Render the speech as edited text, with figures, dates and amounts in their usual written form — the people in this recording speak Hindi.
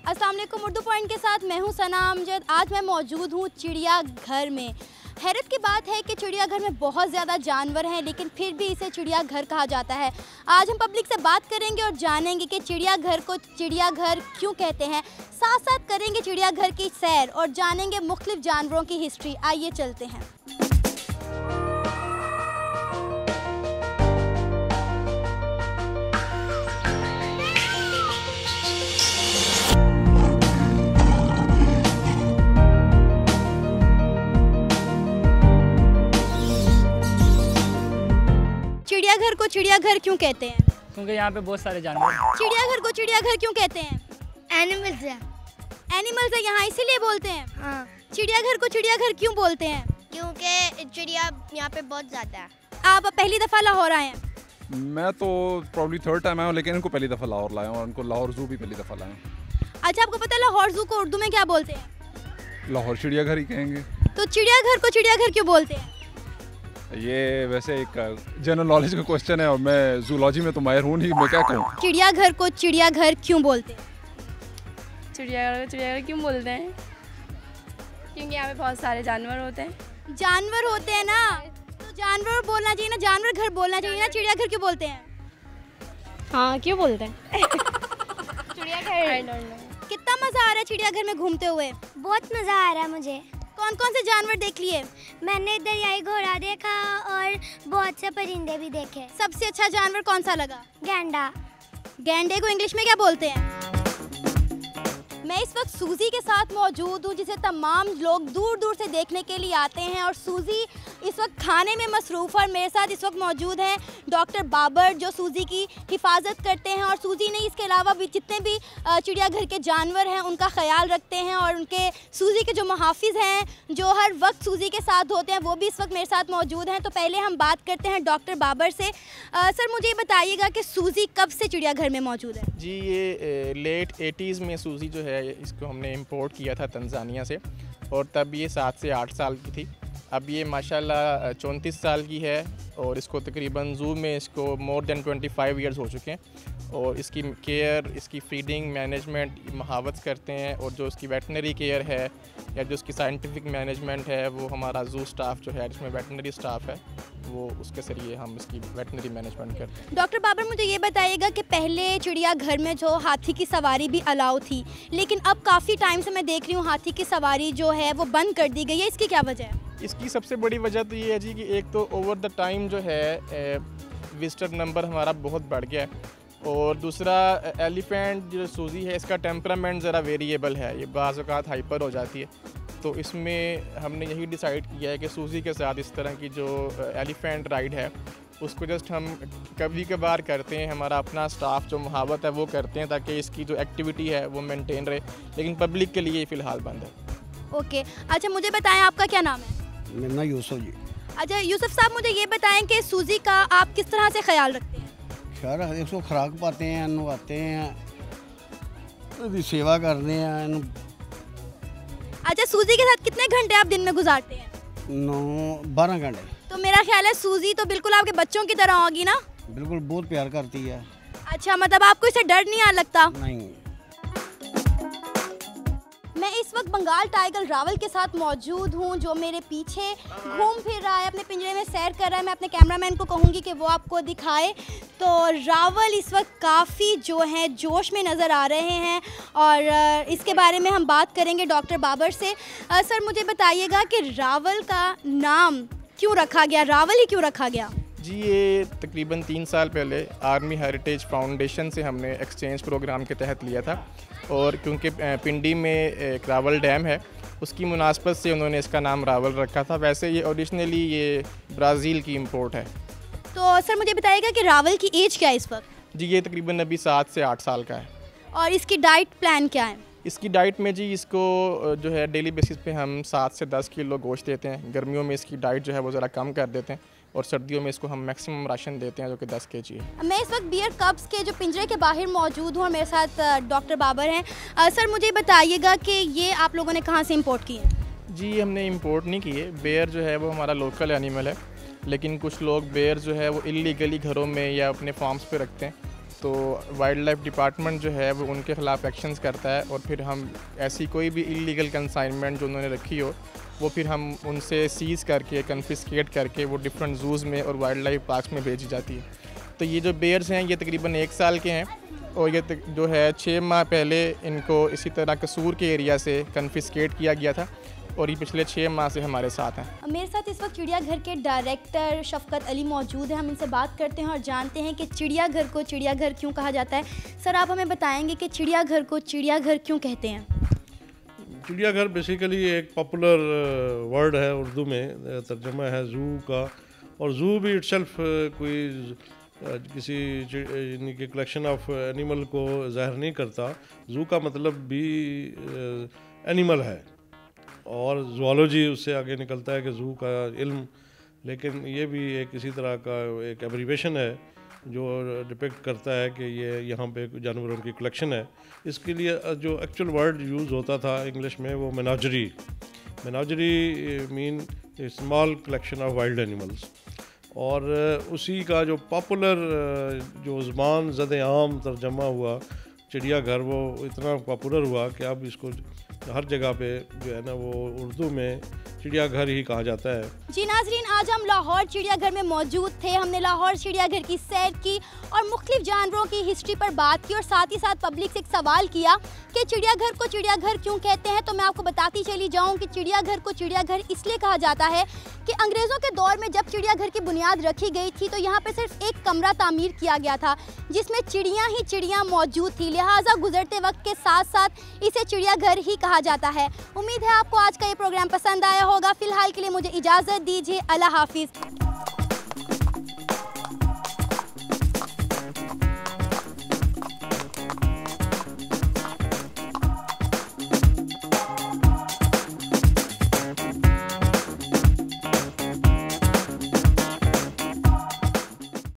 अस्सलाम वालेकुम, उर्दू पॉइंट के साथ मैं हूं सना अमजद। आज मैं मौजूद हूं चिड़ियाघर में। हैरत की बात है कि चिड़ियाघर में बहुत ज़्यादा जानवर हैं, लेकिन फिर भी इसे चिड़ियाघर कहा जाता है। आज हम पब्लिक से बात करेंगे और जानेंगे कि चिड़ियाघर को चिड़ियाघर क्यों कहते हैं। साथ साथ करेंगे चिड़ियाघर की सैर और जानेंगे मुख्तलिफ जानवरों की हिस्ट्री। आइए चलते हैं। चिड़ियाघर को चिड़ियाघर क्यों कहते हैं? क्योंकि यहाँ पे बहुत सारे जानवर। चिड़ियाघर को चिड़ियाघर क्यों कहते हैं? एनिमल्स है। एनिमल्स है यहाँ इसीलिए बोलते हैं। हाँ, चिड़ियाघर को चिड़ियाघर क्यों बोलते हैं? क्योंकि चिड़िया यहाँ पे बहुत ज़्यादा है। आप पहली दफ़ा लाहौर आए हैं? मैं तो प्रॉब्ली थर्ड टाइम आया हूँ, लेकिन इनको पहली दफ़ा लाहौर लाया हूँ और इनको लाहौर ज़ू भी पहली दफ़ा लाया हूँ। अच्छा, आपको पता है लाहौर ज़ू को उर्दू में क्या बोलते हैं? लाहौर चिड़ियाघर ही कहेंगे। तो चिड़ियाघर को चिड़ियाघर क्यों बोलते हैं? ये वैसे एक जनरल नॉलेज का क्वेश्चन है और मैं जूलॉजी में तो माहिर हूँ नहीं, मैं क्या कहूँ। चिड़ियाघर को चिड़ियाघर क्यों बोलते हैं? चिड़ियाघर को चिड़ियाघर क्यों बोलते हैं? क्योंकि यहाँ पे बहुत सारे जानवर होते हैं। जानवर होते हैं ना, तो जानवर बोलना चाहिए ना, जानवर घर बोलना चाहिए ना। चिड़ियाघर क्यों बोलते हैं? हाँ, क्यों बोलते हैं? चिड़ियाघर। कितना मज़ा आ रहा है चिड़ियाघर में घूमते हुए? बहुत मज़ा आ रहा है मुझे। कौन कौन से जानवर देख लिए? मैंने दरियाई घोड़ा देखा और बहुत से परिंदे भी देखे। सबसे अच्छा जानवर कौन सा लगा? गैंडा। गैंडे को इंग्लिश में क्या बोलते हैं? मैं इस वक्त सूजी के साथ मौजूद हूँ, जिसे तमाम लोग दूर दूर से देखने के लिए आते हैं। और सूजी इस वक्त खाने में मसरूफ़ और मेरे साथ इस वक्त मौजूद हैं डॉक्टर बाबर, जो सूजी की हिफाजत करते हैं। और सूजी ने इसके अलावा भी जितने भी चिड़ियाघर के जानवर हैं उनका ख्याल रखते हैं। और उनके सूजी के जो मुहाफिज हैं, जो हर वक्त सूजी के साथ होते हैं, वो भी इस वक्त मेरे साथ मौजूद हैं। तो पहले हम बात करते हैं डॉक्टर बाबर से। सर, मुझे ये बताइएगा कि सूजी कब से चिड़ियाघर में मौजूद है? जी, ये लेट 80s में सूजी जो है इसको हमने इंपोर्ट किया था तंजानिया से, और तब ये 7 से 8 साल की थी। अब ये माशाल्लाह 34 साल की है और इसको तकरीबन ज़ू में इसको मोर देन 25 ईयर्स हो चुके हैं। और इसकी केयर, इसकी फीडिंग मैनेजमेंट महावत करते हैं। और जो इसकी वेटनरी केयर है या जो इसकी साइंटिफिक मैनेजमेंट है, वो हमारा ज़ू स्टाफ जो है, जिसमें वेटनरी स्टाफ है, वो उसके ज़रिए हम इसकी वेटनरी मैनेजमेंट करते हैं। डॉक्टर बाबर, मुझे ये बताइएगा कि पहले चिड़ियाघर में जो हाथी की सवारी भी अलाउ थी, लेकिन अब काफ़ी टाइम से मैं देख रही हूँ हाथी की सवारी जो है वो बंद कर दी गई है। इसकी क्या वजह है? इसकी सबसे बड़ी वजह तो ये है जी कि एक तो ओवर द टाइम जो है विजिटर नंबर हमारा बहुत बढ़ गया है। और दूसरा, एलिफेंट जो सूजी है, इसका टेम्परामेंट ज़रा वेरिएबल है, ये बाज़ औक़ात हाइपर हो जाती है। तो इसमें हमने यही डिसाइड किया है कि सूजी के साथ इस तरह की जो एलिफेंट राइड है उसको जस्ट हम कभी कभार करते हैं। हमारा अपना स्टाफ जो मुहावत है वो करते हैं, ताकि इसकी जो एक्टिविटी है वो मेंटेन रहे। लेकिन पब्लिक के लिए फ़िलहाल बंद है। ओके, अच्छा मुझे बताएं आपका क्या नाम है? मेरा नाम यूसुफ जी। अच्छा यूसुफ साहब, मुझे ये बताएं कि सूजी का आप किस तरह से ख्याल रखते हैं? खैर इसको खुराक पाते हैं, नहवाते हैं, इसकी सेवा करते हैं। अच्छा, सूजी के साथ कितने घंटे आप दिन में गुजारते हैं? 12 घंटे। तो मेरा ख्याल है सूजी तो बिल्कुल आपके बच्चों की तरह होगी ना? बिल्कुल, बहुत प्यार करती है। अच्छा, मतलब आपको इससे डर नहीं आ लगता? नहीं। मैं इस वक्त बंगाल टाइगर रावल के साथ मौजूद हूँ, जो मेरे पीछे घूम फिर रहा है, अपने पिंजरे में सैर कर रहा है। मैं अपने कैमरामैन को कहूँगी कि वो आपको दिखाए। तो रावल इस वक्त काफ़ी जो है जोश में नज़र आ रहे हैं और इसके बारे में हम बात करेंगे डॉक्टर बाबर से। सर, मुझे बताइएगा कि रावल का नाम क्यों रखा गया, रावल ही क्यों रखा गया? जी, ये तकरीबन 3 साल पहले आर्मी हेरिटेज फाउंडेशन से हमने एक्सचेंज प्रोग्राम के तहत लिया था। और क्योंकि पिंडी में एक रावल डैम है, उसकी मुनासबत से उन्होंने इसका नाम रावल रखा था। वैसे ये ओरिजिनली ये ब्राज़ील की इंपोर्ट है। तो सर, मुझे बताइएगा कि रावल की एज क्या है इस वक्त? जी, ये तकरीबन अभी 7 से 8 साल का है। और इसकी डाइट प्लान क्या है? इसकी डाइट में जी इसको जो है डेली बेसिस पे हम 7 से 10 किलो गोश्त देते हैं। गर्मियों में इसकी डाइट जो है वो ज़रा कम कर देते हैं और सर्दियों में इसको हम मैक्सिमम राशन देते हैं, जो कि 10 kg है। मैं इस वक्त बियर कब्स के जो पिंजरे के बाहर मौजूद हूँ और मेरे साथ डॉक्टर बाबर हैं। सर, मुझे बताइएगा कि ये आप लोगों ने कहाँ से इम्पोर्ट किए? जी, हमने इंपोर्ट नहीं किए। बेयर जो है वो हमारा लोकल एनिमल है, लेकिन कुछ लोग बेयर जो है वो इलीगली घरों में या अपने फार्म्स पे रखते हैं। तो वाइल्ड लाइफ डिपार्टमेंट जो है वो उनके ख़िलाफ़ एक्शंस करता है, और फिर हम ऐसी कोई भी इलीगल कंसाइनमेंट जो उन्होंने रखी हो वो फिर हम उनसे सीज़ करके कन्फिस्केट करके वो डिफरेंट जूज़ में और वाइल्ड लाइफ पार्क्स में भेजी जाती है। तो ये जो बेयर्स हैं ये तकरीबन 1 साल के हैं, और ये जो है 6 माह पहले इनको इसी तरह कसूर के एरिया से कन्फिस्केट किया गया था, और ये पिछले 6 माह से हमारे साथ हैं। मेरे साथ इस वक्त चिड़ियाघर के डायरेक्टर शफकत अली मौजूद हैं। हम इनसे बात करते हैं और जानते हैं कि चिड़ियाघर को चिड़ियाघर क्यों कहा जाता है। सर, आप हमें बताएंगे कि चिड़ियाघर को चिड़ियाघर क्यों कहते हैं? चिड़ियाघर बेसिकली एक पॉपुलर वर्ड है, उर्दू में तर्जुमा है ज़ू का, और ज़ू भी इटसेल्फ कोई किसी यानी कि कलेक्शन ऑफ एनिमल को ज़ाहिर नहीं करता। ज़ू का मतलब भी एनिमल है, और ज़ूलॉजी उससे आगे निकलता है कि ज़ू का इल्म, लेकिन ये भी एक किसी तरह का एक एब्रीवेशन है जो डिपिक्ट करता है कि ये यहाँ पे जानवरों की कलेक्शन है। इसके लिए जो एक्चुअल वर्ड यूज़ होता था इंग्लिश में वो menagerie mean small collection of wild animals, और उसी का जो पॉपुलर जो ज़बान ज़द आम तर्जमा हुआ चिड़ियाघर, वो इतना पॉपुलर हुआ कि अब इसको हर जगह पे जो है ना वो उर्दू में चिड़ियाघर ही कहा जाता है। जी नाजरीन, आज हम लाहौर चिड़ियाघर में मौजूद थे। हमने लाहौर चिड़ियाघर की सैर की और मुख्तलिफ जानवरों की हिस्ट्री पर बात की, और साथ ही साथ पब्लिक से एक सवाल किया कि चिड़ियाघर को चिड़ियाघर क्यों कहते हैं। तो मैं आपको बताती चली जाऊं कि चिड़ियाघर को चिड़ियाघर इसलिए कहा जाता है कि अंग्रेज़ों के दौर में जब चिड़ियाघर की बुनियाद रखी गई थी तो यहाँ पर सिर्फ एक कमरा तामीर किया गया था जिसमें चिड़ियाँ ही चिड़ियाँ मौजूद थी, लिहाजा गुजरते वक्त के साथ साथ इसे चिड़ियाघर ही कहा जाता है। उम्मीद है आपको आज का ये प्रोग्राम पसंद आया होगा। फिलहाल के लिए मुझे इजाज़त दीजिए। अल्लाह हाफिज़।